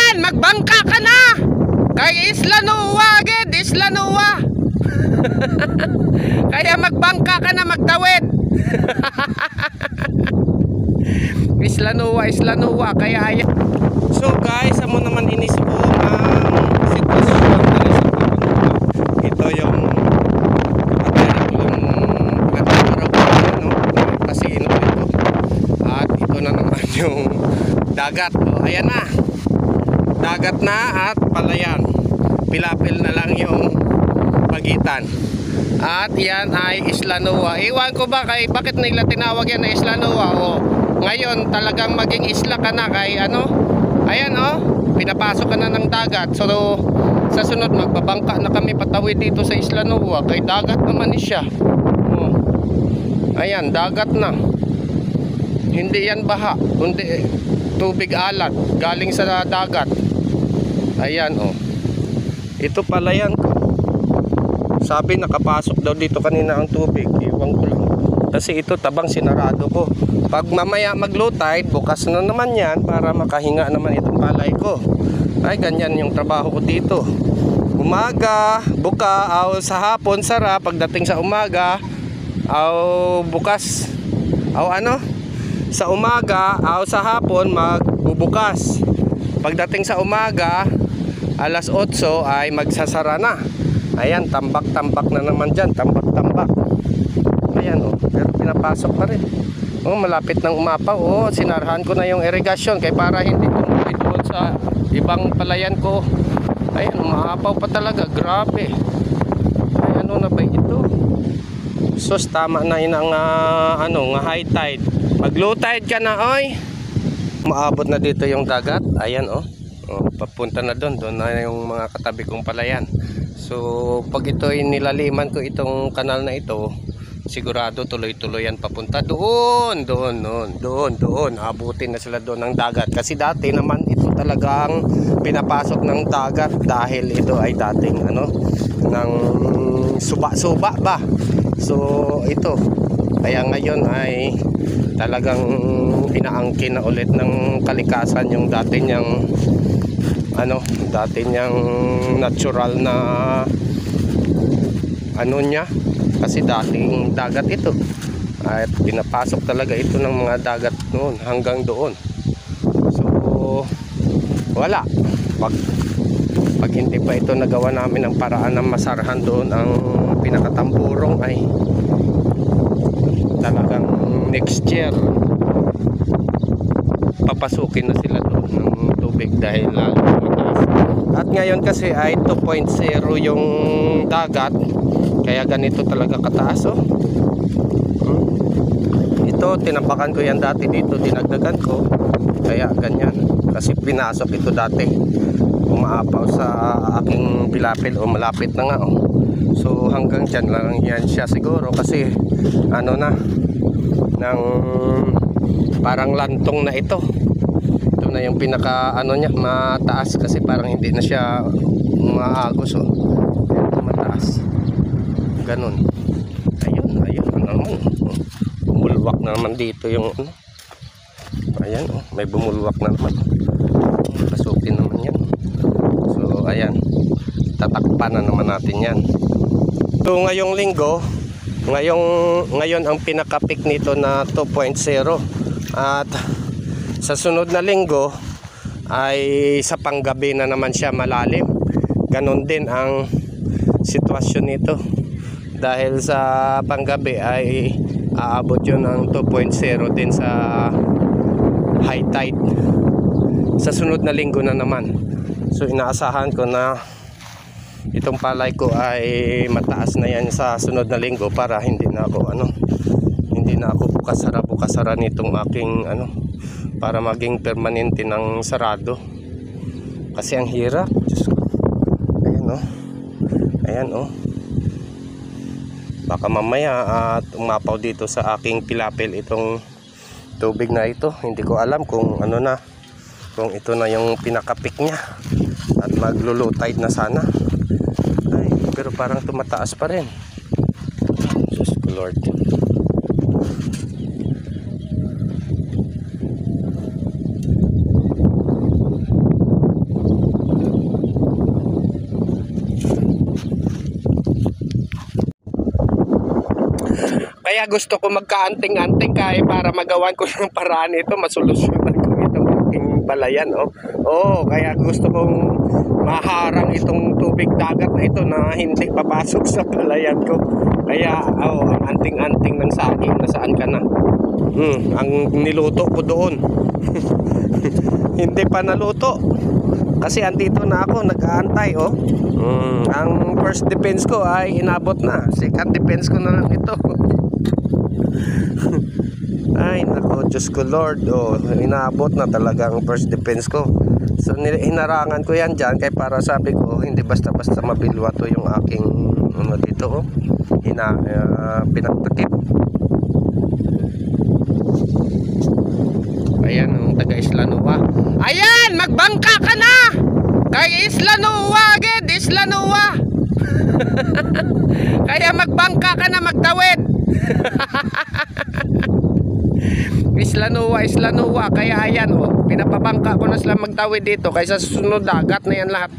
Ayan, magbangka ka na. Kay Isla Nuwa, gid, Isla Nuwa. Kaya magbangka ka na, magtawid. Isla Nuwa, kaya ayan. So guys, amo naman inisip ko ang sitwasyon dito sa Nuwa. Ito yung kasino dito. At ito na naman yung dagat. O, ayan na. Dagat na at palayan. Pilapil na lang yung pagitan. At yan ay Isla Nuwa. Iwan ko ba kay bakit nila tinawag yan na Isla Nuwa? O, ngayon talagang maging isla ka na kay ano? Ayan pinapasok ka na ng dagat. So sa sunod magbabangka na kami patawid dito sa Isla Nuwa. Kay dagat naman siya. O, ayan, dagat na. Hindi yan baha, kundi tubig alat galing sa dagat. Ayan ito pala yan. Sabi nakapasok daw dito kanina ang tubig. Iwan ko lang. Kasi ito tabang sinarado ko. Pag mamaya mag low tide, bukas na naman yan para makahinga naman itong palay ko. Ay ganyan yung trabaho ko dito. Umaga, buka, sa hapon sara. Pagdating sa umaga, bukas, sa umaga, sa hapon magbubukas. Pagdating sa umaga, alas 8 ay magsasara na. Ayan, tambak-tambak na naman dyan. Tambak-tambak. Ayan pero pinapasok pa rin. Malapit nang umapaw. Sinarahan ko na yung irrigation kaya para hindi tumuloy doon sa ibang palayan ko. Ayan, umaapaw pa talaga. Grabe. Ay, ano na ba ito? Sus, tama na yun ang high tide. Mag low tide ka na, oy. Maabot na dito yung dagat. Ayan, papunta na doon. Doon na yung mga katabi kong palayan. So, pag ito nilaliman ko itong kanal na ito, sigurado tuloy-tuloy yan papunta doon. Abutin na sila doon ng dagat. Kasi dati naman ito talagang pinapasok ng dagat dahil ito ay dating ng suba-suba ba. So, ito. Kaya ngayon ay talagang inaangkin na ulit ng kalikasan yung dati niyang natural na niya kasi dating dagat ito at pinapasok talaga ito ng mga dagat noon hanggang doon. So wala pag hindi pa ito nagawa namin ng paraan ng masarahan doon ang pinakatamburong ay talagang next year papasukin na sila doon ng tubig dahil lalo mataas. At ngayon kasi ay 2.0 yung dagat kaya ganito talaga kataas. Ito tinapakan ko yan dati dito, dinagdagan ko kaya ganyan kasi pinasok ito dati umaapaw sa aking pilapil malapit na nga so hanggang dyan lang yan siya siguro kasi ng parang lantong na ito na yung pinaka niya mataas kasi parang hindi na siya maagos mataas ganun. Ayun naman bumulwak na naman dito yung ayan may bumulwak na naman pasukin naman yan. So ayan tatakpan na naman natin yan. So ngayong linggo ngayon ang pinaka-peak nito na 2.0 at sa sunod na linggo ay sa panggabi na naman siya malalim. Ganon din ang sitwasyon nito dahil sa panggabi ay aabot yun ng 2.0 din sa high tide sa sunod na linggo na naman. So inaasahan ko na itong palay ko ay mataas na yan sa sunod na linggo para hindi na ako bukas-sara nitong aking para maging permanente ng sarado kasi ang hirap. Diyos ko. Ayan baka mamaya at umapaw dito sa aking pilapil itong tubig na ito. Hindi ko alam kung kung ito na yung pinaka-peak niya at maglo-low tide na sana. Pero parang tumataas pa rin. Diyos ko Lord. Kaya gusto ko magkaanting-anting kaya para magawan ko ng paraan ito, masolusyonan ko itong aking balayan. Kaya gusto kong maharang itong tubig dagat na ito na hindi papasok sa balayan ko. Kaya ang anting-anting ng saging, nasaan ka na? Ang niluto ko doon. Hindi pa naluto. Kasi andito na ako, nag-aantay. Ang first defense ko ay inabot na. Second defense ko na lang ito. Ay nako, Diyos ko Lord. Inabot na talaga ang first defense ko. So hinarangan ko yan dyan. Kaya para sabi ko, hindi basta-basta mabilwa to yung aking dito. Pinagtakip. Ayan, ang taga Isla Nua. Ayan, magbangka ka na! Kay Isla Nua, agad, Isla Nua. Kaya magbangka ka na, magtawid. Isla Nua. Kaya ayan, pinapabangka ko na sila magtawid dito. Kaysa susunod dagat na yan lahat.